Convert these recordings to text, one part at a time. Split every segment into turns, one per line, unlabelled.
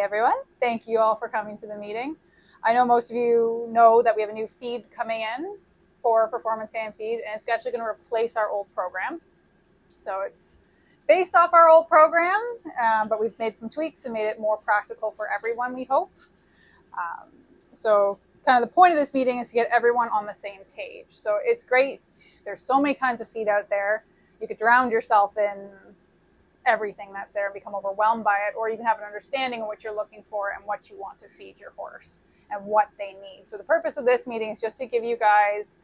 everyone. Thank you all for coming to the meeting. I know most of you know that we have a new feed coming in for Performance Hand Feed, and it's actually going to replace our old program. So it's based off our old program, but we've made some tweaks and made it more practical for everyone, we hope. So kind of the point of this meeting is to get everyone on the same page. So it's great. There's so many kinds of feed out there. You could drown yourself in everything that's there and become overwhelmed by it, or you can have an understanding of what you're looking for and what you want to feed your horse and what they need. So the purpose of this meeting is just to give you guys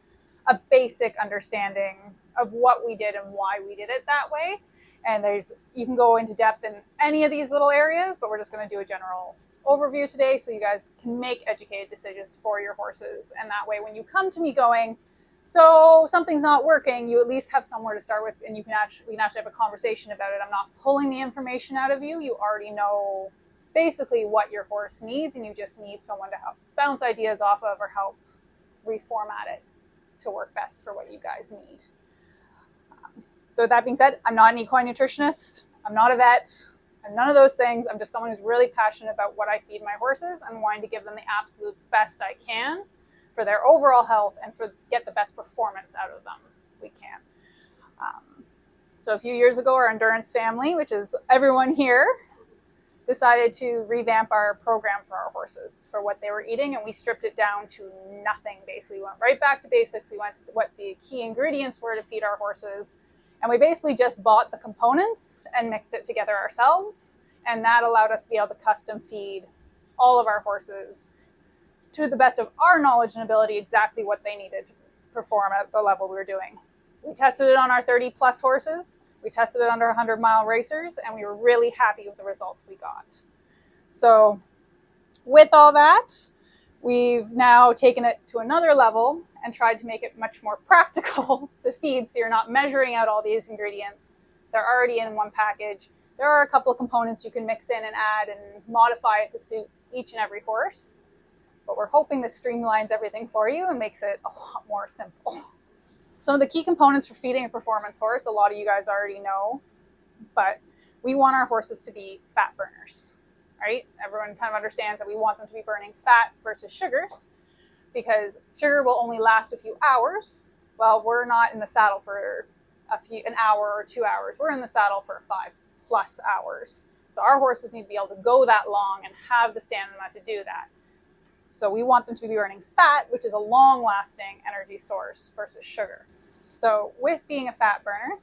a basic understanding of what we did and why we did it that way. And you can go into depth in any of these little areas, but we're just going to do a general overview today so you guys can make educated decisions for your horses. And that way, when you come to me going, so something's not working, you at least have somewhere to start with, and we can actually have a conversation about it. I'm not pulling the information out of you. You already know basically what your horse needs, and you just need someone to help bounce ideas off of or help reformat it to work best for what you guys need. So with that being said, I'm not an equine nutritionist. I'm not a vet. I'm none of those things. I'm just someone who's really passionate about what I feed my horses and wanting to give them the absolute best I can for their overall health and get the best performance out of them we can. So a few years ago, our endurance family, which is everyone here, decided to revamp our program for our horses for what they were eating, and we stripped it down to nothing. Basically, we went right back to basics. We went to what the key ingredients were to feed our horses, and we basically just bought the components and mixed it together ourselves, and that allowed us to be able to custom feed all of our horses to the best of our knowledge and ability exactly what they needed to perform at the level we were doing. We tested it on our 30 plus horses. We tested it under 100-mile racers, and we were really happy with the results we got. So with all that, we've now taken it to another level and tried to make it much more practical to feed, so you're not measuring out all these ingredients. They're already in one package. There are a couple of components you can mix in and add and modify it to suit each and every horse. But we're hoping this streamlines everything for you and makes it a lot more simple. Some of the key components for feeding a performance horse, a lot of you guys already know, but we want our horses to be fat burners, right? Everyone kind of understands that we want them to be burning fat versus sugars, because sugar will only last a few hours. Well, we're not in the saddle for an hour or 2 hours. We're in the saddle for 5+ hours. So our horses need to be able to go that long and have the stamina to do that. So we want them to be burning fat, which is a long-lasting energy source versus sugar. So with being a fat burner,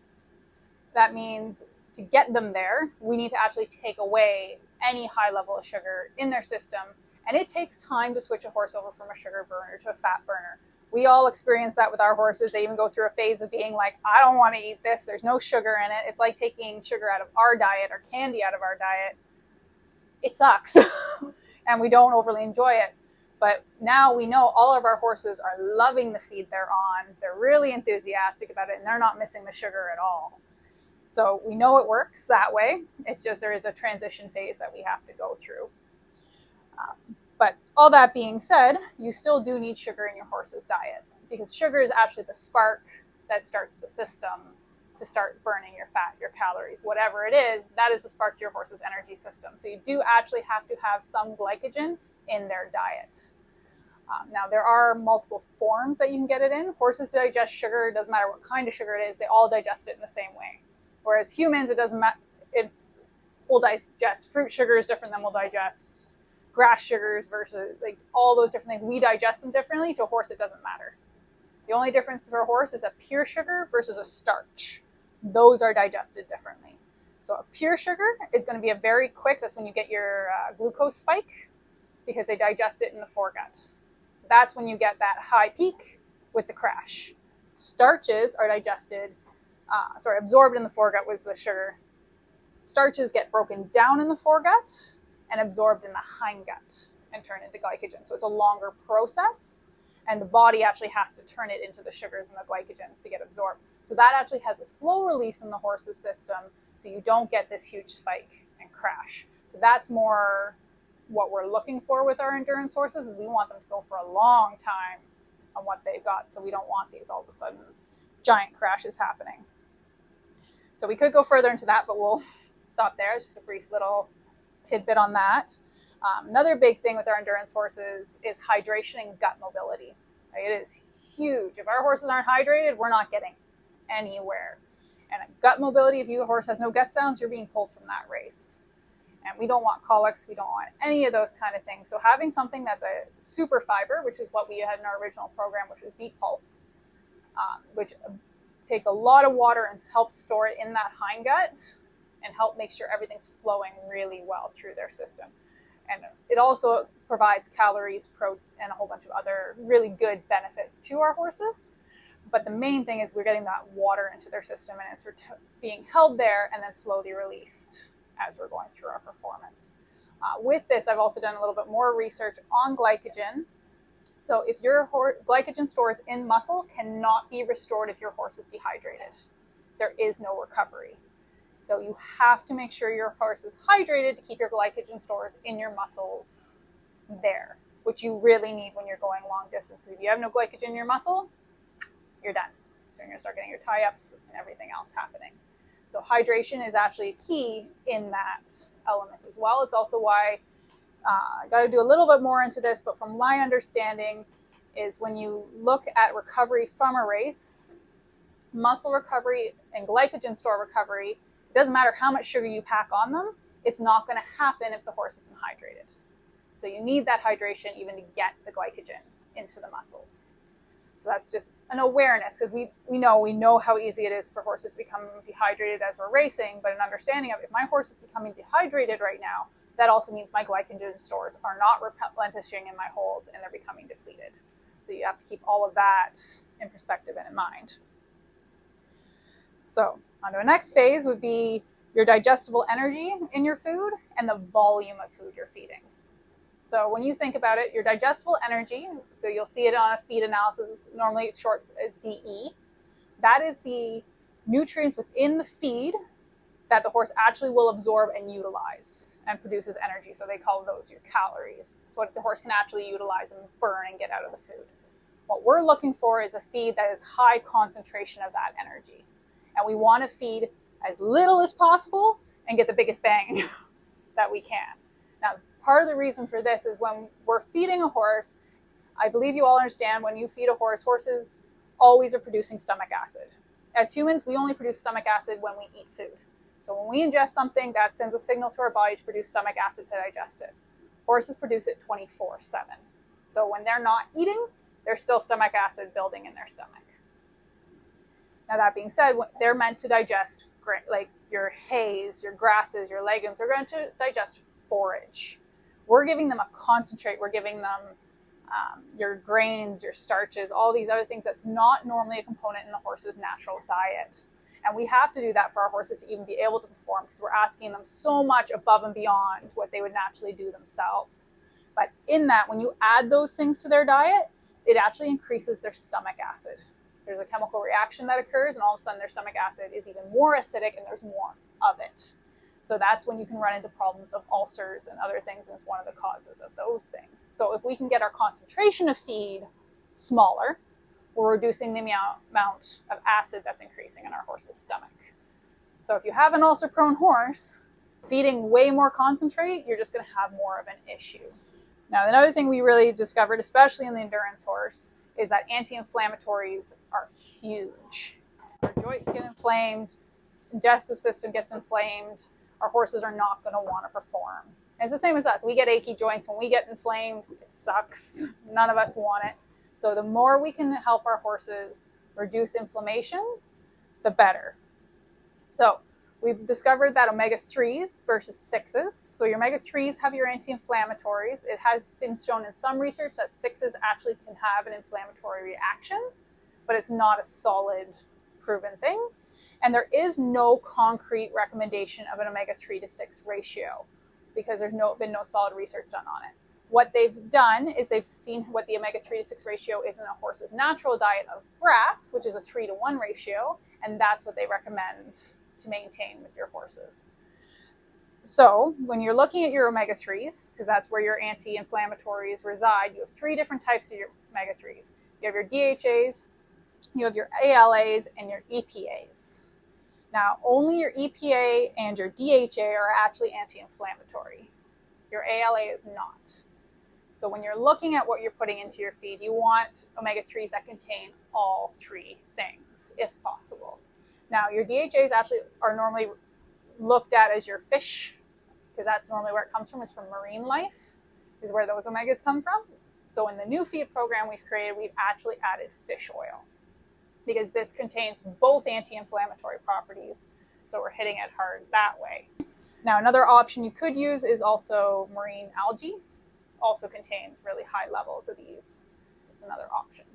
that means to get them there, we need to actually take away any high level of sugar in their system. And it takes time to switch a horse over from a sugar burner to a fat burner. We all experience that with our horses. They even go through a phase of being like, I don't want to eat this. There's no sugar in it. It's like taking sugar out of our diet or candy out of our diet. It sucks. And we don't overly enjoy it. But now we know all of our horses are loving the feed they're on. They're really enthusiastic about it, and they're not missing the sugar at all. So we know it works that way. It's just there is a transition phase that we have to go through. But all that being said, you still do need sugar in your horse's diet, because sugar is actually the spark that starts the system to start burning your fat, your calories, whatever it is. That is the spark to your horse's energy system. So you do actually have to have some glycogen in their diet. Now, there are multiple forms that you can get it in. Horses digest sugar. It doesn't matter what kind of sugar it is. They all digest it in the same way. Whereas humans, it doesn't matter. It will digest fruit sugars different than we'll digest grass sugars versus like all those different things. We digest them differently. To a horse, it doesn't matter. The only difference for a horse is a pure sugar versus a starch. Those are digested differently. So a pure sugar is going to be a very quick, that's when you get your glucose spike, because they digest it in the foregut. So that's when you get that high peak with the crash. Starches are absorbed in the foregut was the sugar. Starches get broken down in the foregut and absorbed in the hindgut and turn into glycogen. So it's a longer process, and the body actually has to turn it into the sugars and the glycogens to get absorbed. So that actually has a slow release in the horse's system, so you don't get this huge spike and crash. So that's more what we're looking for with our endurance horses, is we want them to go for a long time on what they've got. So we don't want these all of a sudden giant crashes happening. So we could go further into that, but we'll stop there. It's just a brief little tidbit on that. Another big thing with our endurance horses is hydration and gut mobility. It is huge. If our horses aren't hydrated, we're not getting anywhere. And gut mobility, if your horse has no gut sounds, you're being pulled from that race. And we don't want colics. We don't want any of those kind of things. So having something that's a super fiber, which is what we had in our original program, which was beet pulp, which takes a lot of water and helps store it in that hindgut and help make sure everything's flowing really well through their system. And it also provides calories, protein, and a whole bunch of other really good benefits to our horses. But the main thing is we're getting that water into their system, and it's being held there and then slowly released as we're going through our performance. With this, I've also done a little bit more research on glycogen. So if your glycogen stores in muscle cannot be restored if your horse is dehydrated. There is no recovery. So you have to make sure your horse is hydrated to keep your glycogen stores in your muscles there, which you really need when you're going long distance. Because if you have no glycogen in your muscle, you're done. So you're going to start getting your tie-ups and everything else happening. So hydration is actually key in that element as well. It's also why I got to do a little bit more into this, but from my understanding is when you look at recovery from a race, muscle recovery and glycogen store recovery, it doesn't matter how much sugar you pack on them, it's not going to happen if the horse isn't hydrated. So you need that hydration even to get the glycogen into the muscles. So that's just an awareness, because we know how easy it is for horses to become dehydrated as we're racing, but an understanding of if my horse is becoming dehydrated right now, that also means my glycogen stores are not replenishing in my holds and they're becoming depleted. So you have to keep all of that in perspective and in mind. So on to the next phase would be your digestible energy in your food and the volume of food you're feeding. So when you think about it, your digestible energy, so you'll see it on a feed analysis, it's normally short as DE. That is the nutrients within the feed that the horse actually will absorb and utilize and produces energy. So they call those your calories. It's what the horse can actually utilize and burn and get out of the food. What we're looking for is a feed that is high concentration of that energy. And we want to feed as little as possible and get the biggest bang that we can. Now, part of the reason for this is when we're feeding a horse, I believe you all understand when you feed a horse, horses always are producing stomach acid. As humans, we only produce stomach acid when we eat food. So when we ingest something, that sends a signal to our body to produce stomach acid to digest it. Horses produce it 24/7. So when they're not eating, there's still stomach acid building in their stomach. Now that being said, they're meant to digest like your hays, your grasses, your legumes. They're going to digest forage. We're giving them a concentrate. We're giving them your grains, your starches, all these other things that's not normally a component in a horse's natural diet. And we have to do that for our horses to even be able to perform, because we're asking them so much above and beyond what they would naturally do themselves. But in that, when you add those things to their diet, it actually increases their stomach acid. There's a chemical reaction that occurs, and all of a sudden their stomach acid is even more acidic and there's more of it. So that's when you can run into problems of ulcers and other things, and it's one of the causes of those things. So if we can get our concentration of feed smaller, we're reducing the amount of acid that's increasing in our horse's stomach. So if you have an ulcer-prone horse, feeding way more concentrate, you're just going to have more of an issue. Now, another thing we really discovered, especially in the endurance horse, is that anti-inflammatories are huge. Our joints get inflamed, digestive system gets inflamed, our horses are not going to want to perform. And it's the same as us. We get achy joints. When we get inflamed, it sucks. None of us want it. So the more we can help our horses reduce inflammation, the better. So we've discovered that omega-3s versus 6s. So your omega-3s have your anti-inflammatories. It has been shown in some research that 6s actually can have an inflammatory reaction, but it's not a solid proven thing. And there is no concrete recommendation of an omega-3 to 6 ratio because there's been no solid research done on it. What they've done is they've seen what the omega-3 to 6 ratio is in a horse's natural diet of grass, which is a 3-to-1 ratio, and that's what they recommend to maintain with your horses. So when you're looking at your omega-3s, because that's where your anti-inflammatories reside, you have 3 different types of your omega-3s. You have your DHAs, you have your ALAs, and your EPAs. Now, only your EPA and your DHA are actually anti-inflammatory. Your ALA is not. So when you're looking at what you're putting into your feed, you want omega-3s that contain all three things, if possible. Now, your DHAs actually are normally looked at as your fish, because that's normally where it comes from, is from marine life, is where those omegas come from. So in the new feed program we've created, we've actually added fish oil, because this contains both anti-inflammatory properties. So we're hitting it hard that way. Now, another option you could use is also marine algae. Also contains really high levels of these. It's another option.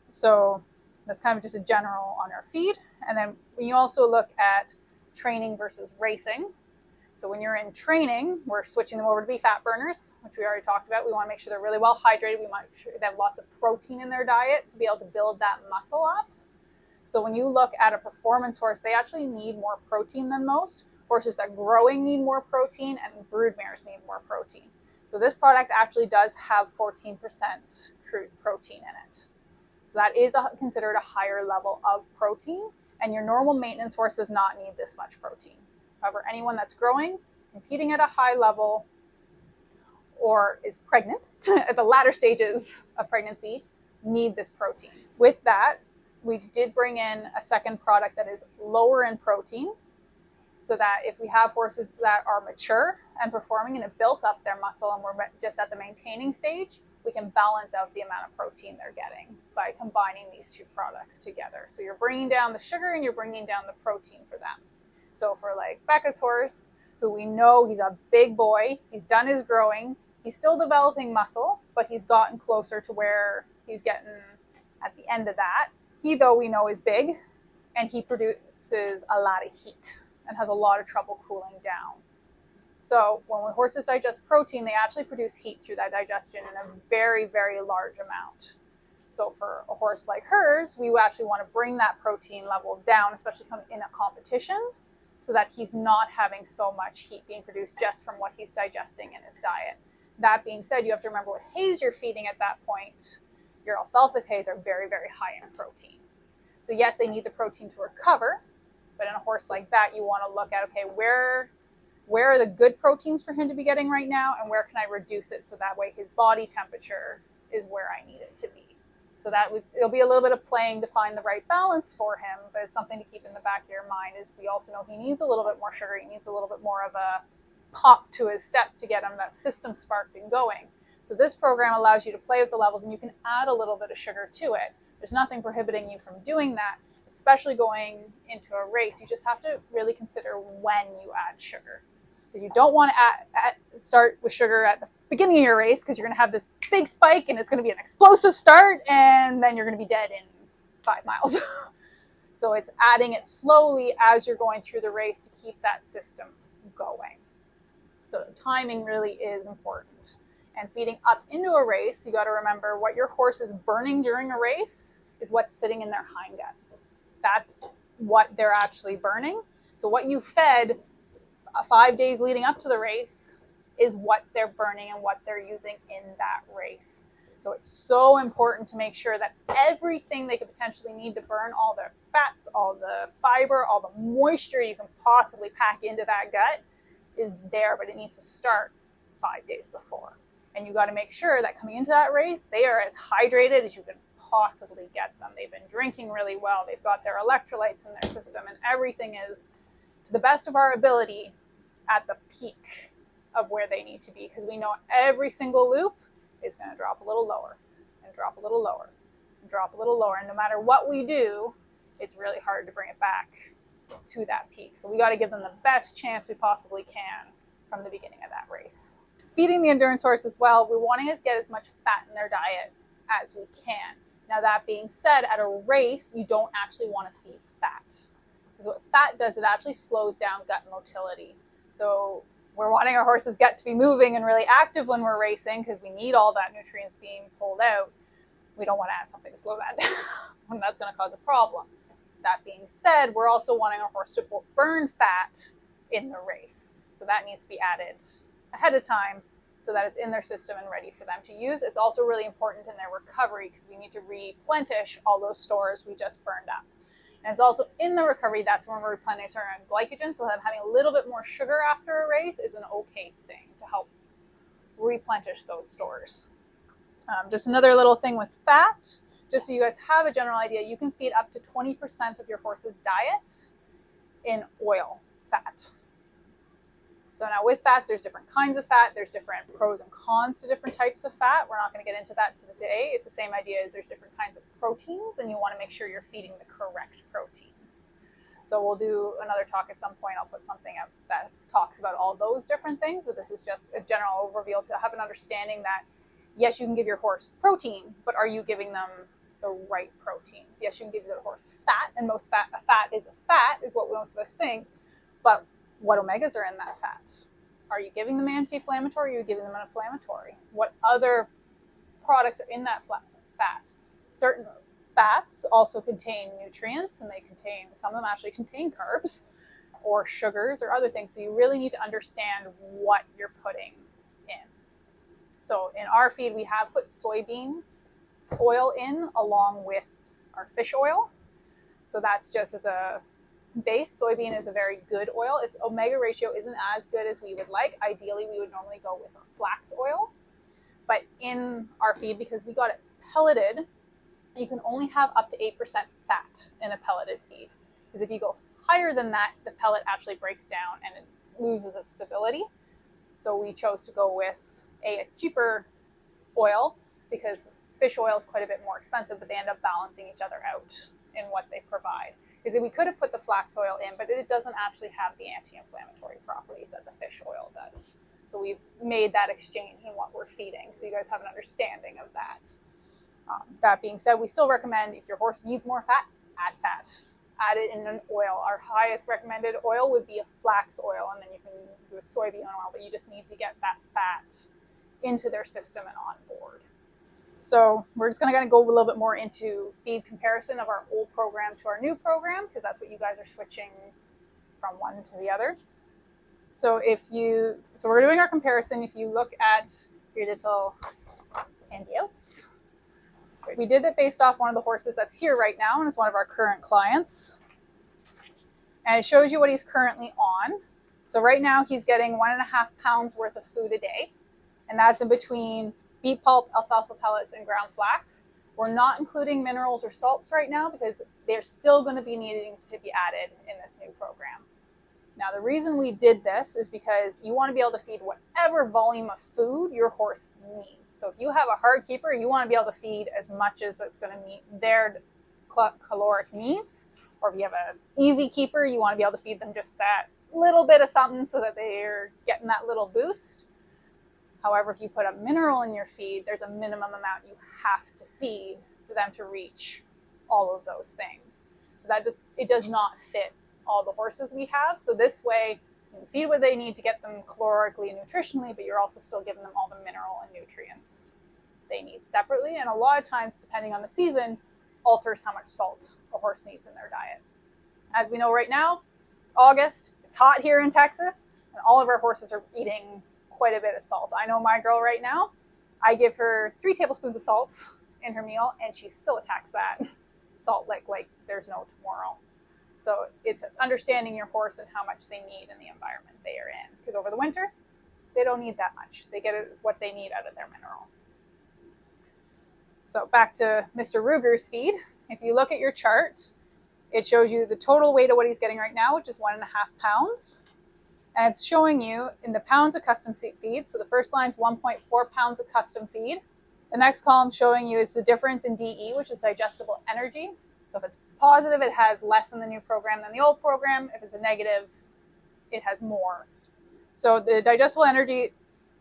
So that's kind of just a general on our feed. And then when you also look at training versus racing. So when you're in training, we're switching them over to be fat burners, which we already talked about. We want to make sure they're really well hydrated. We want to make sure they have lots of protein in their diet to be able to build that muscle up. So when you look at a performance horse, they actually need more protein than most. Horses that are growing need more protein, and broodmares need more protein. So this product actually does have 14% crude protein in it. So that is considered a higher level of protein, and your normal maintenance horse does not need this much protein. However, anyone that's growing, competing at a high level, or is pregnant at the latter stages of pregnancy, need this protein. With that, we did bring in a second product that is lower in protein, so that if we have horses that are mature and performing and have built up their muscle and we're just at the maintaining stage, we can balance out the amount of protein they're getting by combining these two products together. So you're bringing down the sugar and you're bringing down the protein for them. So for like Becca's horse, who we know he's a big boy, he's done his growing, he's still developing muscle, but he's gotten closer to where he's getting at the end of that. He, though, we know is big, and he produces a lot of heat and has a lot of trouble cooling down. So when horses digest protein, they actually produce heat through that digestion in a very, very large amount. So for a horse like hers, we actually want to bring that protein level down, especially in a competition, so that he's not having so much heat being produced just from what he's digesting in his diet. That being said, you have to remember what hays you're feeding at that point. Your alfalfa hays are very, very high in protein. So yes, they need the protein to recover, but in a horse like that, you want to look at, okay, where are the good proteins for him to be getting right now, and where can I reduce it so that way his body temperature is where I need it to be. So that it'll be a little bit of playing to find the right balance for him, but it's something to keep in the back of your mind. Is we also know he needs a little bit more sugar. He needs a little bit more of a pop to his step to get him that system sparked and going. So this program allows you to play with the levels, and you can add a little bit of sugar to it. There's nothing prohibiting you from doing that, especially going into a race. You just have to really consider when you add sugar. Because you don't want to start with sugar at the beginning of your race, because you're going to have this big spike and it's going to be an explosive start, and then you're going to be dead in 5 miles. So it's adding it slowly as you're going through the race to keep that system going. So timing really is important. And feeding up into a race, you got to remember what your horse is burning during a race is what's sitting in their hindgut. That's what they're actually burning. So what you fed 5 days leading up to the race is what they're burning and what they're using in that race. So it's so important to make sure that everything they could potentially need to burn, all the fats, all the fiber, all the moisture you can possibly pack into that gut, is there, but it needs to start 5 days before. And you got to make sure that coming into that race, they are as hydrated as you can possibly get them. They've been drinking really well. They've got their electrolytes in their system, and everything is, to the best of our ability, at the peak of where they need to be, because we know every single loop is going to drop a little lower and drop a little lower and drop a little lower. And no matter what we do, it's really hard to bring it back to that peak. So we got to give them the best chance we possibly can from the beginning of that race. Feeding the endurance horse as well, we're wanting to get as much fat in their diet as we can. Now, that being said, at a race, you don't actually want to feed fat. Because what fat does, it actually slows down gut motility. So we're wanting our horses get to be moving and really active when we're racing, because we need all that nutrients being pulled out. We don't want to add something to slow that down. That's going to cause a problem. That being said, we're also wanting our horse to burn fat in the race. So that needs to be added ahead of time so that it's in their system and ready for them to use. It's also really important in their recovery, because we need to replenish all those stores we just burned up. And it's also in the recovery, that's when we're replenishing our glycogen. So having a little bit more sugar after a race is an okay thing to help replenish those stores. Just another little thing with fat, just so you guys have a general idea, you can feed up to 20% of your horse's diet in oil fat. So now with fats, there's different kinds of fat. There's different pros and cons to different types of fat. We're not going to get into that today. It's the same idea as there's different kinds of proteins, and you want to make sure you're feeding the correct proteins. So we'll do another talk at some point. I'll put something up that talks about all those different things, but this is just a general overview to have an understanding that, yes, you can give your horse protein, but are you giving them the right proteins? Yes, you can give your horse fat, and most fat is what most of us think, but what omegas are in that fat? Are you giving them anti-inflammatory, or are you giving them an inflammatory? What other products are in that fat? Certain fats also contain nutrients, and some of them actually contain carbs or sugars or other things. So you really need to understand what you're putting in. So in our feed, we have put soybean oil in along with our fish oil. So that's just as a base. Soybean is a very good oil. Its omega ratio isn't as good as we would like. Ideally, we would normally go with flax oil. But in our feed, because we got it pelleted, you can only have up to 8% fat in a pelleted feed. Because if you go higher than that, the pellet actually breaks down and it loses its stability. So we chose to go with a cheaper oil, because fish oil is quite a bit more expensive, but they end up balancing each other out in what they provide. Because we could have put the flax oil in, but it doesn't actually have the anti-inflammatory properties that the fish oil does. So we've made that exchange in what we're feeding, so you guys have an understanding of that. That being said, we still recommend, if your horse needs more fat, add fat. Add it in an oil. Our highest recommended oil would be a flax oil, and then you can do a soybean oil, but you just need to get that fat into their system and on board. So we're just going to go a little bit more into feed comparison of our old program to our new program, because that's what you guys are switching from one to the other. So we're doing our comparison. If you look at your little handouts, we did it based off one of the horses that's here right now, and is one of our current clients. And it shows you what he's currently on. So right now he's getting 1.5 pounds worth of food a day, and that's in between beet pulp, alfalfa pellets, and ground flax. We're not including minerals or salts right now because they're still going to be needing to be added in this new program. Now, the reason we did this is because you want to be able to feed whatever volume of food your horse needs. So if you have a hard keeper, you want to be able to feed as much as it's going to meet their caloric needs. Or if you have an easy keeper, you want to be able to feed them just that little bit of something so that they're getting that little boost. However, if you put a mineral in your feed, there's a minimum amount you have to feed for them to reach all of those things. So it does not fit all the horses we have. So this way, you can feed what they need to get them calorically and nutritionally, but you're also still giving them all the mineral and nutrients they need separately. And a lot of times, depending on the season, alters how much salt a horse needs in their diet. As we know right now, it's August, it's hot here in Texas, and all of our horses are eating quite a bit of salt. I know my girl right now, I give her 3 tablespoons of salt in her meal, and she still attacks that salt like there's no tomorrow. So it's understanding your horse and how much they need in the environment they are in. Because over the winter, they don't need that much. They get what they need out of their mineral. So back to Mr. Ruger's feed. If you look at your chart, it shows you the total weight of what he's getting right now, which is 1.5 pounds. And it's showing you in the pounds of custom feed. So the first line is 1.4 pounds of custom feed. The next column showing you is the difference in DE, which is digestible energy. So if it's positive, it has less in the new program than the old program. If it's a negative, it has more. So the digestible energy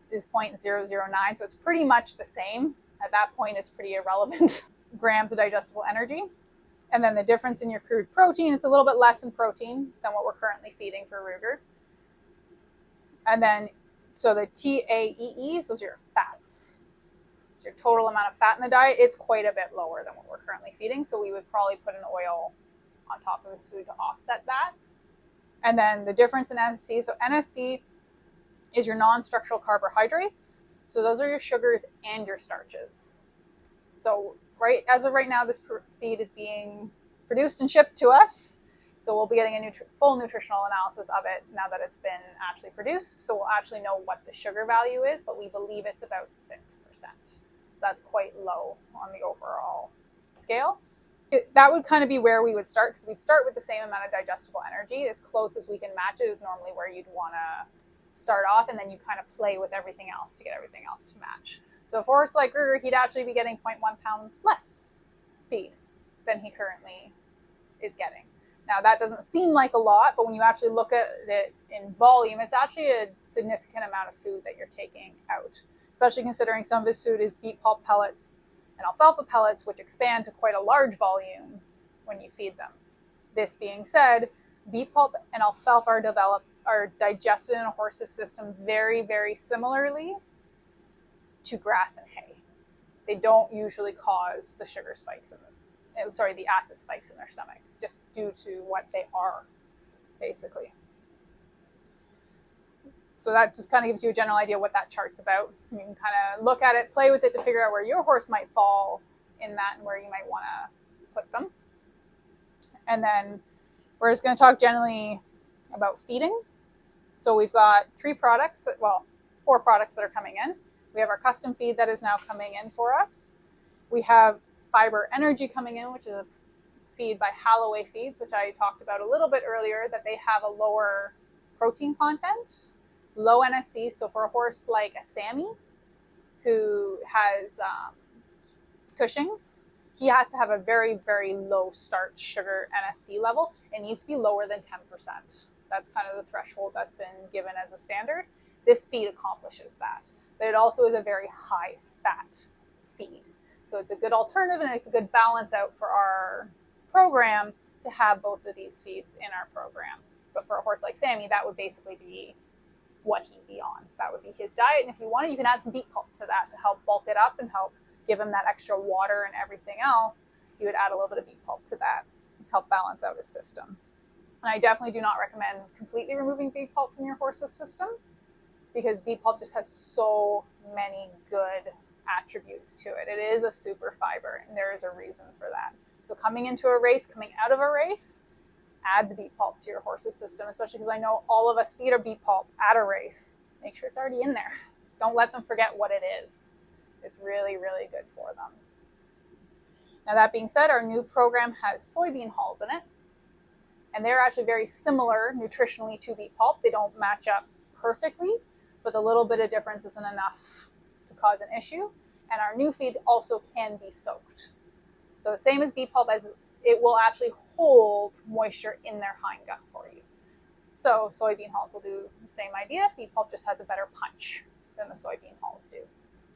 is 0.009. So it's pretty much the same. At that point, it's pretty irrelevant grams of digestible energy. And then the difference in your crude protein, it's a little bit less in protein than what we're currently feeding for Ruger. And then, so the TAEE, those are your fats. So your total amount of fat in the diet, it's quite a bit lower than what we're currently feeding. So we would probably put an oil on top of his food to offset that. And then the difference in NSC, so NSC is your non-structural carbohydrates. So those are your sugars and your starches. So as of right now, this feed is being produced and shipped to us. So we'll be getting a full nutritional analysis of it now that it's been actually produced. So we'll actually know what the sugar value is, but we believe it's about 6%. So that's quite low on the overall scale. That would kind of be where we would start, because we'd start with the same amount of digestible energy. As close as we can match it is normally where you'd want to start off, and then you kind of play with everything else to get everything else to match. So for a horse like Ruger, he'd actually be getting 0.1 pounds less feed than he currently is getting. Now, that doesn't seem like a lot, but when you actually look at it in volume, it's actually a significant amount of food that you're taking out, especially considering some of his food is beet pulp pellets and alfalfa pellets, which expand to quite a large volume when you feed them. This being said, beet pulp and alfalfa are digested in a horse's system very, very similarly to grass and hay. They don't usually cause the sugar spikes the acid spikes in their stomach, just due to what they are, basically. So that just kind of gives you a general idea what that chart's about. You can kind of look at it, play with it to figure out where your horse might fall in that and where you might want to put them. And then we're just going to talk generally about feeding. So we've got 4 products that are coming in. We have our custom feed that is now coming in for us. We have Fiber Energy coming in, which is a feed by Halloway Feeds, which I talked about a little bit earlier, that they have a lower protein content, low NSC. So for a horse like a Sammy, who has Cushing's, he has to have a very, very low starch sugar NSC level. It needs to be lower than 10%. That's kind of the threshold that's been given as a standard. This feed accomplishes that. But it also is a very high fat feed. So it's a good alternative, and it's a good balance out for our program to have both of these feeds in our program. But for a horse like Sammy, that would basically be what he'd be on. That would be his diet. And if you wanted, you can add some beet pulp to that to help bulk it up and help give him that extra water and everything else. You would add a little bit of beet pulp to that to help balance out his system. And I definitely do not recommend completely removing beet pulp from your horse's system, because beet pulp just has so many good attributes to it. It is a super fiber, and there is a reason for that. So coming into a race, coming out of a race, add the beet pulp to your horse's system, especially because I know all of us feed our beet pulp at a race. Make sure it's already in there. Don't let them forget what it is. It's really, really good for them. Now, that being said, our new program has soybean hulls in it, and they're actually very similar nutritionally to beet pulp. They don't match up perfectly, but the little bit of difference isn't enough to cause an issue. And our new feed also can be soaked. So the same as beet pulp, as it will actually hold moisture in their hindgut for you. So soybean hulls will do the same idea. Beet pulp just has a better punch than the soybean hulls do.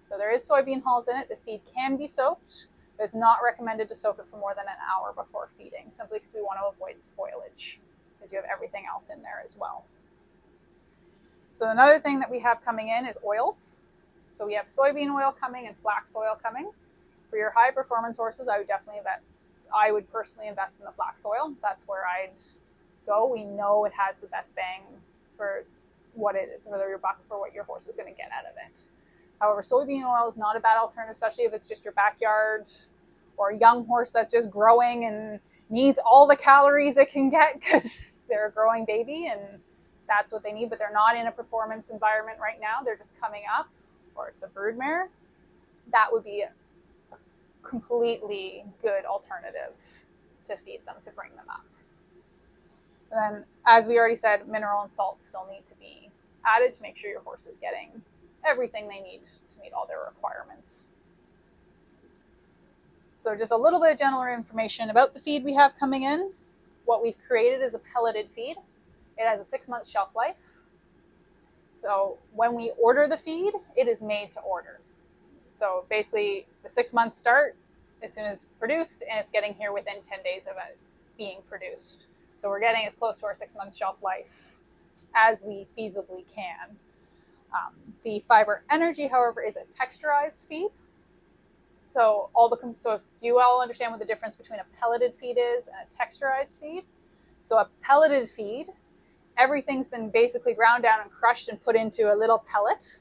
So there is soybean hulls in it. This feed can be soaked, but it's not recommended to soak it for more than an hour before feeding, simply because we want to avoid spoilage, because you have everything else in there as well. So another thing that we have coming in is oils. So we have soybean oil coming and flax oil coming. For your high performance horses, I would personally invest in the flax oil. That's where I'd go. We know it has the best bang for your buck, for what your horse is going to get out of it. However, soybean oil is not a bad alternative, especially if it's just your backyard or a young horse that's just growing and needs all the calories it can get because they're a growing baby and that's what they need, but they're not in a performance environment right now. They're just coming up, or it's a broodmare. That would be a completely good alternative to feed them, to bring them up. And then, as we already said, mineral and salt still need to be added to make sure your horse is getting everything they need to meet all their requirements. So just a little bit of general information about the feed we have coming in. What we've created is a pelleted feed. It has a 6-month shelf life. So when we order the feed, it is made to order. So basically the 6 months start as soon as it's produced, and it's getting here within 10 days of it being produced. So we're getting as close to our 6-month shelf life as we feasibly can. The Fiber Energy, however, is a texturized feed. So if you all understand what the difference between a pelleted feed is and a texturized feed. So a pelleted feed, everything's been basically ground down and crushed and put into a little pellet.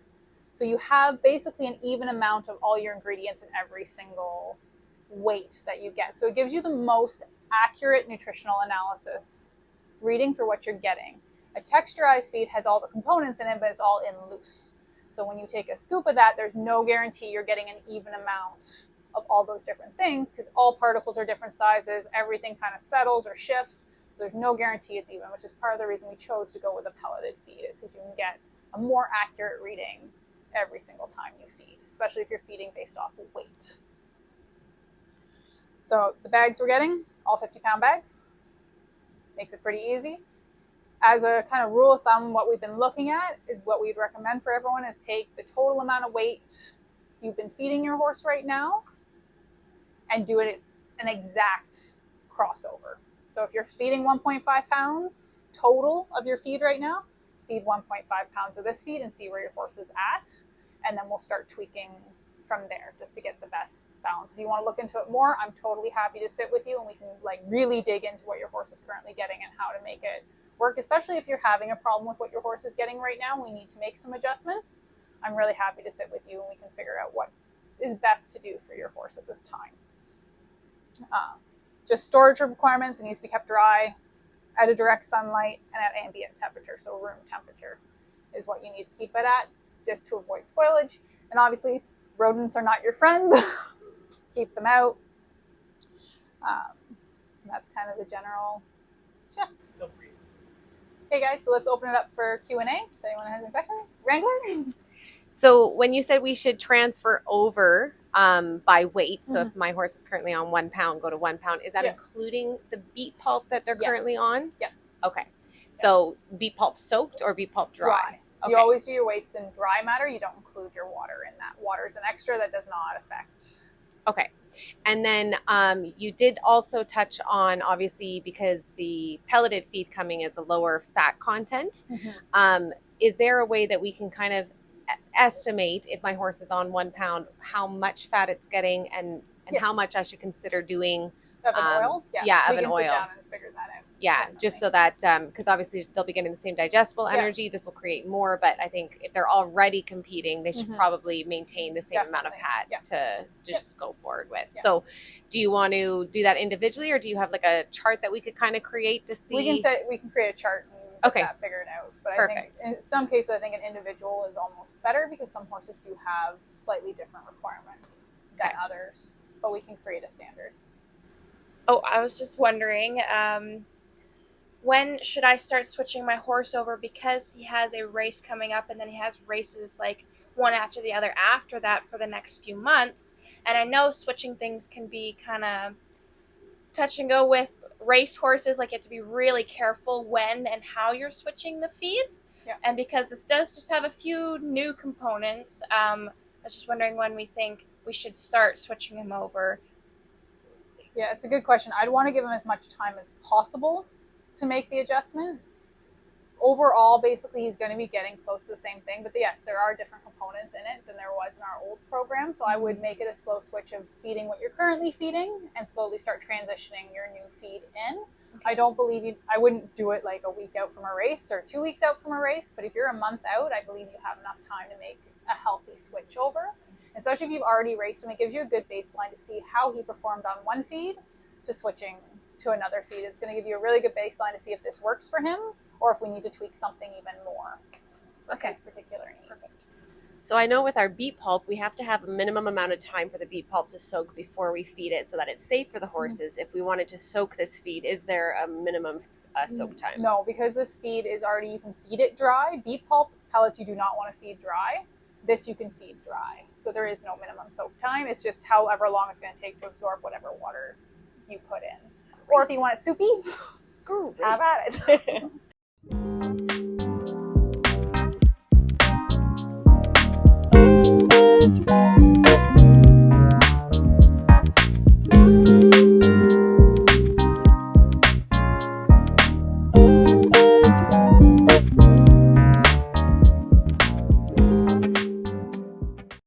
So you have basically an even amount of all your ingredients in every single weight that you get. So it gives you the most accurate nutritional analysis reading for what you're getting. A texturized feed has all the components in it, but it's all in loose. So when you take a scoop of that, there's no guarantee you're getting an even amount of all those different things, because all particles are different sizes, everything kind of settles or shifts, so there's no guarantee it's even, which is part of the reason we chose to go with a pelleted feed, is because you can get a more accurate reading every single time you feed, especially if you're feeding based off of weight. So the bags we're getting, all 50-pound bags, makes it pretty easy. As a kind of rule of thumb, what we've been looking at is what we'd recommend for everyone is take the total amount of weight you've been feeding your horse right now and do it an exact crossover. So if you're feeding 1.5 pounds total of your feed right now, feed 1.5 pounds of this feed and see where your horse is at. And then we'll start tweaking from there just to get the best balance. If you want to look into it more, I'm totally happy to sit with you and we can like really dig into what your horse is currently getting and how to make it work, especially if you're having a problem with what your horse is getting right now. We need to make some adjustments. I'm really happy to sit with you and we can figure out what is best to do for your horse at this time. Just storage requirements, it needs to be kept dry at a direct sunlight and at ambient temperature, so room temperature is what you need to keep it at, just to avoid spoilage. And obviously rodents are not your friend. Keep them out. That's kind of the general gist. Okay guys, so let's open it up for Q&A. If anyone has any questions. Wrangler?
So when you said we should transfer over by weight, so if my horse is currently on 1 pound, go to 1 pound, is that including the beet pulp that they're currently on?
Yeah.
Okay. So beet pulp soaked or beet pulp dry? Okay.
You always do your weights in dry matter. You don't include your water in that. Water is an extra that does not affect.
Okay. And then you did also touch on, obviously, because the pelleted feed coming is a lower fat content. Is there a way that we can kind of estimate, if my horse is on 1 pound, how much fat it's getting and how much I should consider doing
of an oil?
Yeah, of
an
oil.
We can sit down and figure that out.
Yeah,
Definitely.
Just so that, because obviously they'll be getting the same digestible energy. This will create more, but I think if they're already competing, they should probably maintain the same amount of fat to just go forward with. So do you want to do that individually, or do you have like a chart that we could kind of create to see?
We can create a chart and get that figured out. But I think in some cases, I think an individual is almost better because some horses do have slightly different requirements than others, but we can create a standard.
Oh, I was just wondering, when should I start switching my horse over, because he has a race coming up and then he has races like one after the other after that for the next few months. And I know switching things can be kind of touch and go with race horses. Like you have to be really careful when and how you're switching the feeds. And because this does just have a few new components, I was just wondering when we think we should start switching him over.
Yeah, it's a good question. I'd want to give him as much time as possible to make the adjustment. Overall, basically, he's going to be getting close to the same thing. But yes, there are different components in it than there was in our old program. So I would make it a slow switch of feeding what you're currently feeding and slowly start transitioning your new feed in. I don't believe I wouldn't do it like a week out from a race or 2 weeks out from a race. But if you're a month out, I believe you have enough time to make a healthy switch over. Especially if you've already raced him, it gives you a good baseline to see how he performed on one feed to switching to another feed. It's going to give you a really good baseline to see if this works for him or if we need to tweak something even more for his particular needs.
So I know with our beet pulp, we have to have a minimum amount of time for the beet pulp to soak before we feed it so that it's safe for the horses. If we wanted to soak this feed, is there a minimum soak time?
No, because this feed is already, you can feed it dry. Beet pulp pellets you do not want to feed dry. This you can feed dry. So there is no minimum soak time. It's just however long it's going to take to absorb whatever water you put in. Or if you want it soupy, have at it.